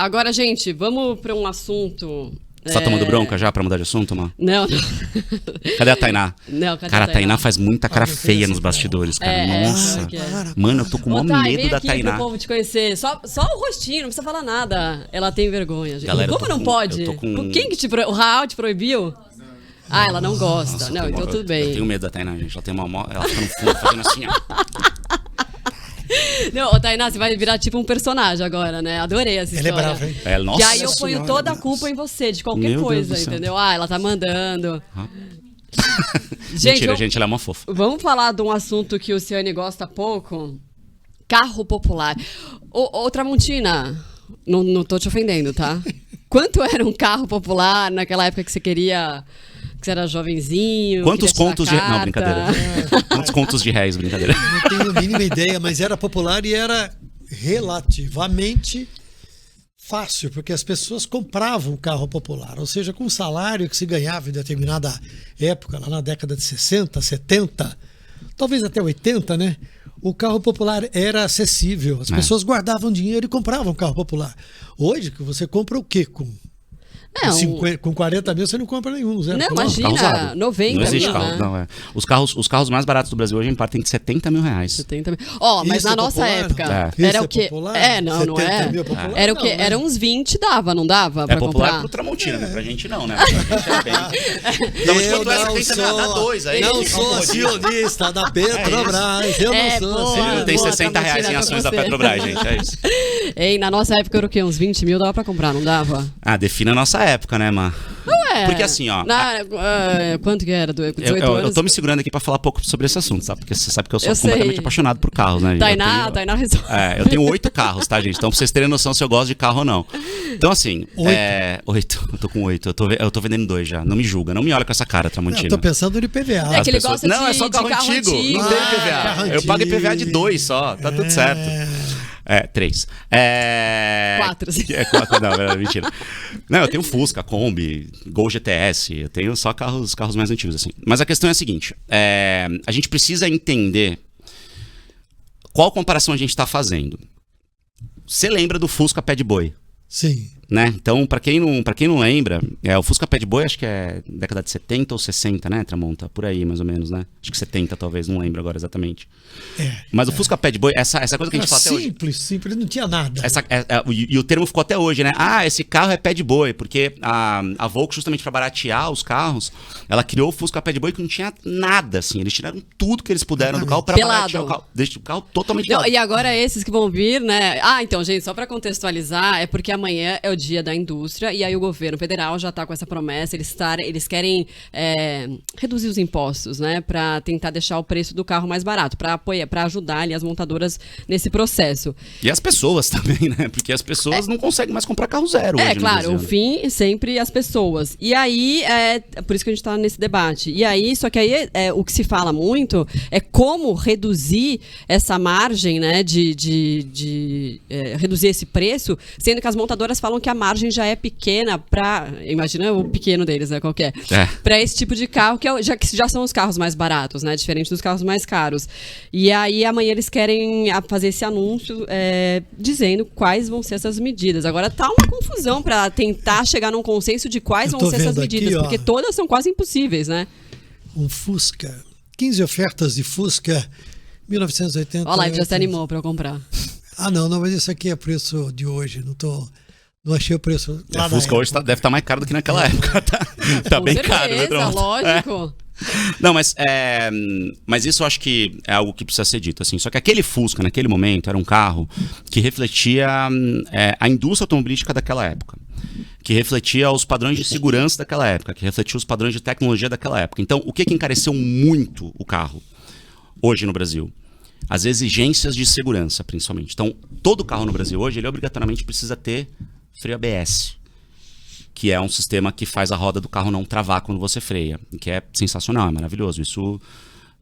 Agora, gente, vamos para um assunto... Você tá tomando bronca já pra mudar de assunto, mano? Não. Cadê a Tainá? Não, cadê cara, a Tainá faz muita cara feia nos bastidores, cara. Nossa. Mano, eu tô com o maior medo da Tainá. Pro povo te conhecer. Só o rostinho, não precisa falar nada. Ela tem vergonha, gente. Galera, como não pode? Quem que o Raul te proibiu? Ah, ela não gosta. Não, então tudo bem. Eu tenho medo da Tainá, gente. Ela tem uma... Ela fica no fundo fazendo assim, ó. Não, Tainá, você vai virar tipo um personagem agora, né? Adorei essa história. Ela é brava, hein? Nossa. E aí eu ponho toda a culpa em você, de qualquer coisa, entendeu? Ah, ela tá mandando. Mentira, gente, ela é uma fofa. Vamos falar de um assunto que o Ciane gosta pouco? Carro popular. Ô Tramontina, não tô te ofendendo, tá? Quanto era um carro popular naquela época que você queria... Que você era jovenzinho. Quantos contos de... Não, brincadeira. Quantos contos de réis, brincadeira. Não tenho a mínima ideia, mas era popular e era relativamente fácil, porque as pessoas compravam carro popular. Ou seja, com o salário que se ganhava em determinada época, lá na década de 60, 70, talvez até 80, né? O carro popular era acessível. As pessoas guardavam dinheiro e compravam carro popular. Hoje, que você compra o quê? Com 40 mil você não compra nenhum. Zero. Não, imagina, 90 não existe mil, carro, né? não, é. Os carros mais baratos do Brasil hoje partem de 70 mil reais. 70 mil. Mas isso na é nossa popular? época, Isso era é o quê? popular? Não é. 70 mil popular? Era o quê? Não, né? Era uns 20, dava, não dava? Pra popular comprar? pro Tramontina, né? Pra gente não, né? Pra gente é bem... Então, eu não 70 mil, dá dois aí. Não sou acionista da Petrobras. Eu não sou. Ele não tem 60 reais em ações da Petrobras, gente. É isso. Ei, na nossa época era o quê? Uns 20 mil dava pra comprar, não dava? Defina a nossa época, né, mano? Não é. Porque assim, ó... quanto que era? 18 anos? Eu tô me segurando aqui pra falar um pouco sobre esse assunto, tá? Porque você sabe que eu sou completamente apaixonado por carros, né? Tainá resolve. Eu tenho 8 carros, tá, gente? Então pra vocês terem noção se eu gosto de carro ou não. Então assim... 8. Eu tô com 8. Eu tô vendendo 2 já. Não me julga. Não me olha com essa cara, Tramontina. Eu tô pensando no IPVA. É que ele gosta não, é só carro antigo. Não tem IPVA. Eu pago IPVA de 2 só. Tá tudo certo. 3. 4. 4, não, mentira. Não, eu tenho Fusca, Kombi, Gol GTS, eu tenho só carros mais antigos, assim. Mas a questão é a seguinte, a gente precisa entender qual comparação a gente está fazendo. Você lembra do Fusca Pé de Boi? Sim. Né? Então, pra quem não lembra, o Fusca Pé de Boi acho que é década de 70 ou 60, né, Tramonta? Por aí, mais ou menos, né? Acho que 70 talvez, não lembro agora exatamente. Mas o Fusca Pé de Boi, essa coisa que a gente fala até hoje... Simples, não tinha nada. E o termo ficou até hoje, né? Esse carro é pé de boi, porque a Volkswagen, justamente para baratear os carros, ela criou o Fusca Pé de Boi que não tinha nada, assim. Eles tiraram tudo que eles puderam do carro para baratear o carro. Deixa o carro totalmente pelado. E agora esses que vão vir, né? Então, gente, só para contextualizar, é porque amanhã é o dia da indústria e aí o governo federal já tá com essa promessa, eles querem reduzir os impostos, né? Para tentar deixar o preço do carro mais barato, para ajudar ali as montadoras nesse processo. E as pessoas também, né? Porque as pessoas não conseguem mais comprar carro zero hoje. Claro, o fim sempre as pessoas. E aí, por isso que a gente está nesse debate. E aí, só que aí o que se fala muito é como reduzir essa margem, né? De reduzir esse preço, sendo que as montadoras falam que a margem já é pequena para, imagina o pequeno deles, né? Qualquer. Para esse tipo de carro, que já são os carros mais baratos, né? Diferente dos carros mais caros. E aí amanhã eles querem fazer esse anúncio dizendo quais vão ser essas medidas. Agora tá uma confusão para tentar chegar num consenso de quais vão ser essas medidas, porque todas são quase impossíveis, né? Um Fusca, 15 ofertas de Fusca, 1980. Olha lá, ele já se animou para eu comprar. Não, mas isso aqui é preço de hoje, não achei o preço. A Fusca hoje deve estar mais caro do que naquela época. Tá bem caro, né? Lógico. Não, mas isso eu acho que é algo que precisa ser dito, assim. Só que aquele Fusca, naquele momento, era um carro que refletia a indústria automobilística daquela época, que refletia os padrões de segurança daquela época, que refletia os padrões de tecnologia daquela época. Então, o que encareceu muito o carro hoje no Brasil? As exigências de segurança, principalmente. Então, todo carro no Brasil hoje, ele obrigatoriamente precisa ter freio ABS, que é um sistema que faz a roda do carro não travar quando você freia, que é sensacional, é maravilhoso. Isso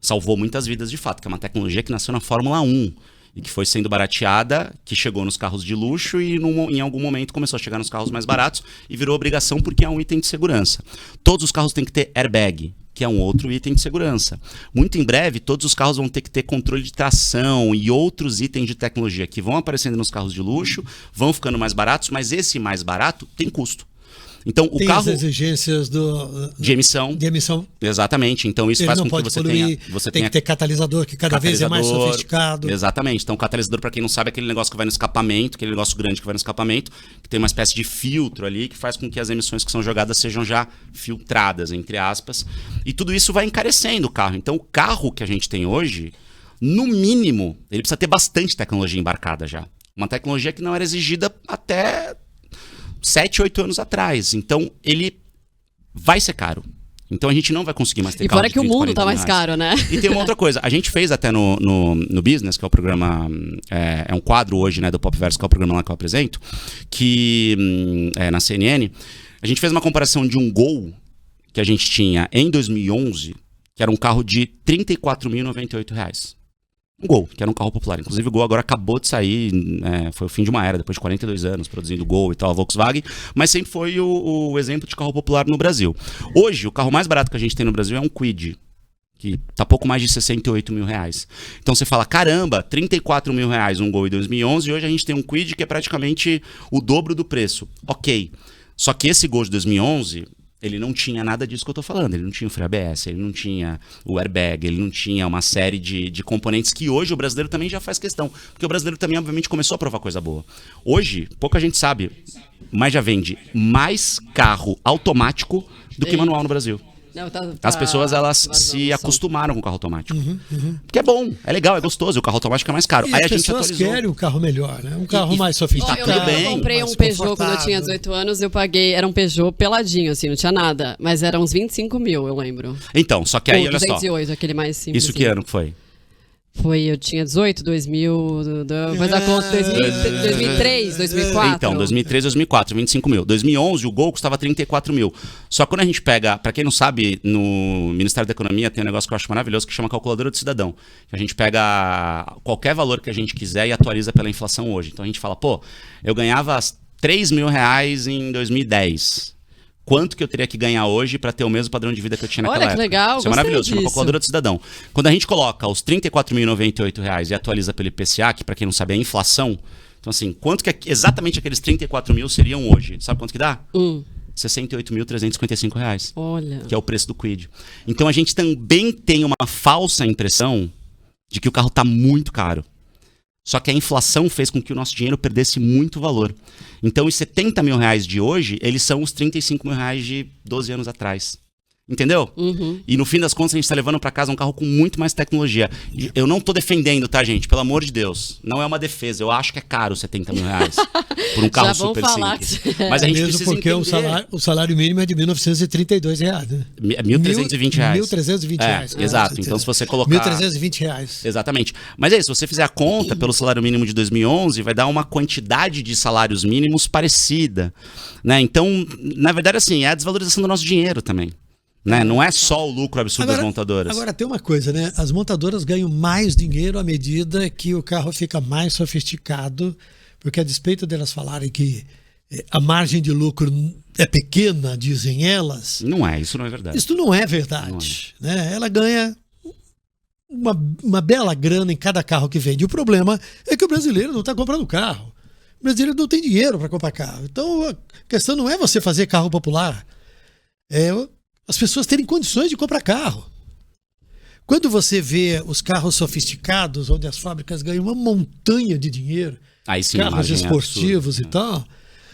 salvou muitas vidas de fato, que é uma tecnologia que nasceu na Fórmula 1 e que foi sendo barateada, que chegou nos carros de luxo e em algum momento começou a chegar nos carros mais baratos e virou obrigação porque é um item de segurança. Todos os carros têm que ter airbag. que é um outro item de segurança. Muito em breve, todos os carros vão ter que ter controle de tração e outros itens de tecnologia que vão aparecendo nos carros de luxo, vão ficando mais baratos, mas esse mais barato tem custo. Então, o tem carro... as exigências de emissão. De emissão. Exatamente. Então, isso Ele faz não com pode que você poluir, tenha... Você tem tenha que ter catalisador, que cada vez é mais sofisticado. Exatamente. Então, o catalisador, para quem não sabe, é aquele negócio que vai no escapamento, aquele negócio grande que vai no escapamento, que tem uma espécie de filtro ali, que faz com que as emissões que são jogadas sejam já filtradas, entre aspas. E tudo isso vai encarecendo o carro. Então, o carro que a gente tem hoje, no mínimo, ele precisa ter bastante tecnologia embarcada já. Uma tecnologia que não era exigida até 7, 8 anos atrás. Então, ele vai ser caro. Então, a gente não vai conseguir mais ter carro E fora que o mundo tá mais caro, né? E tem uma outra coisa. A gente fez até no Business, que é o programa... É um quadro hoje, né, do Popverso, que é o programa lá que eu apresento, que na CNN, a gente fez uma comparação de um Gol que a gente tinha em 2011, que era um carro de R$ 34.098. Um Gol, que era um carro popular. Inclusive o Gol agora acabou de sair, foi o fim de uma era, depois de 42 anos produzindo Gol e tal, a Volkswagen, mas sempre foi o exemplo de carro popular no Brasil. Hoje, o carro mais barato que a gente tem no Brasil é um Kwid, que tá pouco mais de R$68 mil. Então você fala, caramba, R$34 mil um Gol em 2011, e hoje a gente tem um Kwid que é praticamente o dobro do preço. Ok, só que esse Gol de 2011... ele não tinha nada disso que eu tô falando. Ele não tinha o freio ABS, ele não tinha o airbag, ele não tinha uma série de componentes que hoje o brasileiro também já faz questão. Porque o brasileiro também, obviamente, começou a provar coisa boa. Hoje, pouca gente sabe, mas já vende mais carro automático do que manual no Brasil. Não, As pessoas, elas se acostumaram com o carro automático. Porque é bom, é legal, é gostoso. E o carro automático é mais caro. E aí as a gente pessoas atualizou. querem um carro melhor, né? Um carro mais sofisticado. Eu comprei mais um Peugeot quando eu confortável. tinha 18 anos, eu paguei, era um Peugeot peladinho, assim, não tinha nada. Mas era uns 25 mil, eu lembro. Então, só que aí, Ou olha só. 208, aquele mais simples. Isso que ano que foi? Foi, eu tinha 18, 2000, depois da conta, 2003, 2004. Então, 2003, 2004, 25 mil. 2011, o Gol custava 34 mil. Só que quando a gente pega, para quem não sabe, no Ministério da Economia tem um negócio que eu acho maravilhoso que chama calculadora do cidadão. Que a gente pega qualquer valor que a gente quiser e atualiza pela inflação hoje. Então a gente fala, pô, eu ganhava R$3 mil em 2010. Quanto que eu teria que ganhar hoje para ter o mesmo padrão de vida que eu tinha naquela época? Olha que legal, isso é maravilhoso, chama calculadora do cidadão. Quando a gente coloca os R$ 34.098 e atualiza pelo IPCA, que para quem não sabe é a inflação, então assim, quanto que exatamente aqueles 34 mil seriam hoje? Sabe quanto que dá? R$ 68.355. Olha. Que é o preço do Kwid. Então a gente também tem uma falsa impressão de que o carro está muito caro. Só que a inflação fez com que o nosso dinheiro perdesse muito valor. Então, os R$70 mil de hoje, eles são os R$35 mil de 12 anos atrás. Entendeu? E no fim das contas, a gente está levando para casa um carro com muito mais tecnologia. E eu não tô defendendo, tá, gente? Pelo amor de Deus. Não é uma defesa. Eu acho que é caro R$70 mil por um carro Já vão super falar simples. que... Mas a gente Mesmo precisa porque entender. o salário mínimo é de R$1.932, né? R$1.320. R$1.320. Exato. Então, se você colocar... R$1.320. Exatamente. Mas é isso, se você fizer a conta pelo salário mínimo de 2011, vai dar uma quantidade de salários mínimos parecida, né? Então, na verdade, assim, é a desvalorização do nosso dinheiro também, né? Não é só o lucro absurdo das montadoras. Agora, tem uma coisa, né? As montadoras ganham mais dinheiro à medida que o carro fica mais sofisticado, porque a despeito delas falarem que a margem de lucro é pequena, dizem elas... Não é, isso não é verdade. Isso não é verdade. Né? Ela ganha uma bela grana em cada carro que vende. O problema é que o brasileiro não está comprando carro. O brasileiro não tem dinheiro para comprar carro. Então, a questão não é você fazer carro popular. É as pessoas terem condições de comprar carro. Quando você vê os carros sofisticados, onde as fábricas ganham uma montanha de dinheiro, aí sim, carros esportivos e tal,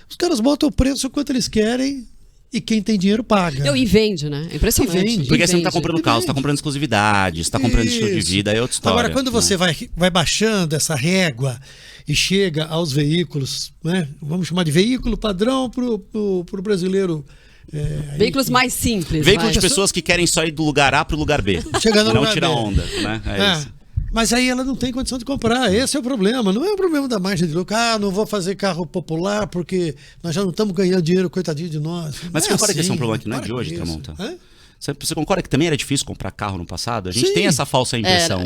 os caras botam o preço quanto eles querem e quem tem dinheiro paga. E vende, né? É impressionante. E vende. Porque aí você não está comprando carro, você está comprando exclusividade, você está comprando estilo de vida, é outra história. Agora, quando você vai baixando essa régua e chega aos veículos, né? Vamos chamar de veículo padrão para o brasileiro. Veículos mais simples. Veículos de pessoas que querem só ir do lugar A para o lugar B. Chegando no não lugar tira B. onda, né? É isso. Mas aí ela não tem condição de comprar. Esse é o problema. Não é o problema da margem de lucro. Não vou fazer carro popular porque nós já não estamos ganhando dinheiro, coitadinho de nós. Mas você concorda que esse é um problema que não é de hoje, Tramonta? Você concorda que também era difícil comprar carro no passado? A gente tem essa falsa impressão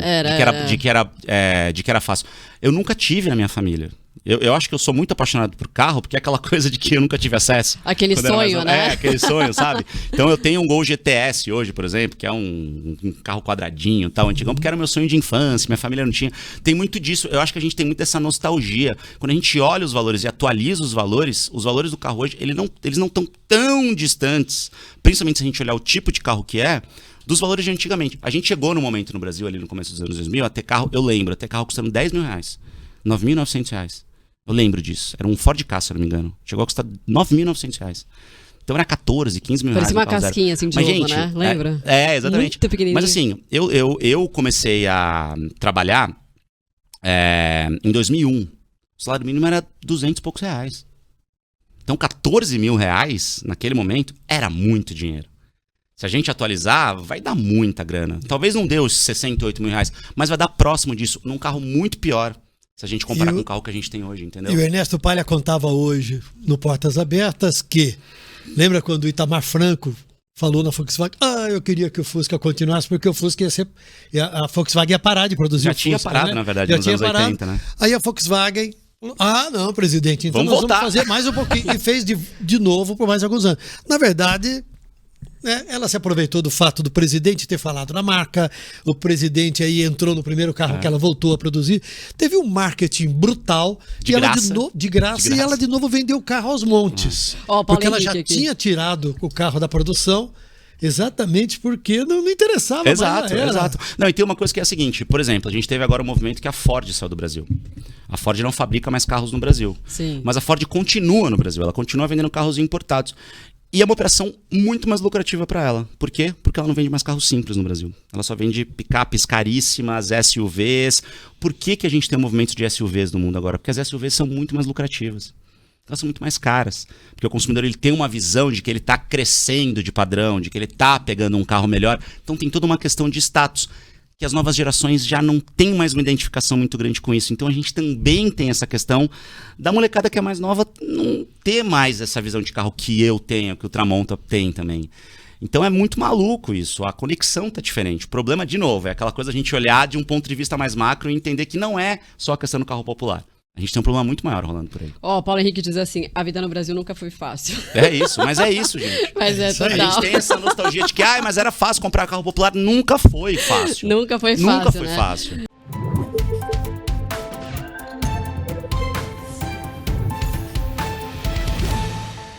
de que era fácil. Eu nunca tive na minha família. Eu acho que eu sou muito apaixonado por carro, porque é aquela coisa de que eu nunca tive acesso. Aquele sonho, né? É, aquele sonho, sabe? Então eu tenho um Gol GTS hoje, por exemplo, que é um carro quadradinho, tal, antigão, porque era o meu sonho de infância, minha família não tinha. Tem muito disso, eu acho que a gente tem muito dessa nostalgia. Quando a gente olha os valores e atualiza os valores do carro hoje, eles não estão tão distantes, principalmente se a gente olhar o tipo de carro que é, dos valores de antigamente. A gente chegou no momento no Brasil, ali no começo dos anos 2000, a ter carro, eu lembro, a ter carro custando R$10 mil, R$9.900. Eu lembro disso. Era um Ford Ka, se eu não me engano. Chegou a custar R$9.900. Então era 14, 15 mil reais. Parecia uma casquinha assim de ovo, né? Lembra? Exatamente. Muito pequenininho. Mas assim, eu comecei a trabalhar em 2001. O salário mínimo era 200 e poucos reais. Então 14 mil reais, naquele momento, era muito dinheiro. Se a gente atualizar, vai dar muita grana. Talvez não dê os 68 mil reais, mas vai dar próximo disso, num carro muito pior. Se a gente comparar com o carro que a gente tem hoje, entendeu? E o Ernesto Palha contava hoje, no Portas Abertas, que... Lembra quando o Itamar Franco falou na Volkswagen? Eu queria que o Fusca continuasse, porque o Fusca ia ser... A Volkswagen ia parar de produzir o Fusca. Já tinha parado, né? na verdade, nos anos 80, né? Aí a Volkswagen... não, presidente, então vamos vamos fazer mais um pouquinho. E fez de novo por mais alguns anos. Na verdade... ela se aproveitou do fato do presidente ter falado na marca, o presidente aí entrou no primeiro carro que ela voltou a produzir. Teve um marketing brutal de graça, e ela de novo vendeu o carro aos montes. Porque ela já tinha tirado o carro da produção, exatamente porque não interessava mais a ela. Exato. Não, e tem uma coisa que é a seguinte, por exemplo, a gente teve agora um movimento que a Ford saiu do Brasil. A Ford não fabrica mais carros no Brasil. Sim. Mas a Ford continua no Brasil, ela continua vendendo carros importados. E é uma operação muito mais lucrativa para ela. Por quê? Porque ela não vende mais carros simples no Brasil. Ela só vende picapes caríssimas, SUVs. Por que a gente tem um movimento de SUVs no mundo agora? Porque as SUVs são muito mais lucrativas. Elas são muito mais caras. Porque o consumidor ele tem uma visão de que ele está crescendo de padrão, de que ele está pegando um carro melhor. Então tem toda uma questão de status, que as novas gerações já não têm mais uma identificação muito grande com isso. Então a gente também tem essa questão da molecada que é mais nova não ter mais essa visão de carro que eu tenho, que o Tramonta tem também. Então é muito maluco isso, a conexão tá diferente. O problema, de novo, é aquela coisa a gente olhar de um ponto de vista mais macro e entender que não é só a questão do carro popular. A gente tem um problema muito maior rolando por aí. Paulo Henrique diz assim, a vida no Brasil nunca foi fácil. Mas é isso, gente. Mas é total. A gente tem essa nostalgia de que, mas era fácil comprar carro popular. Nunca foi fácil. Nunca foi fácil, Nunca foi né? fácil.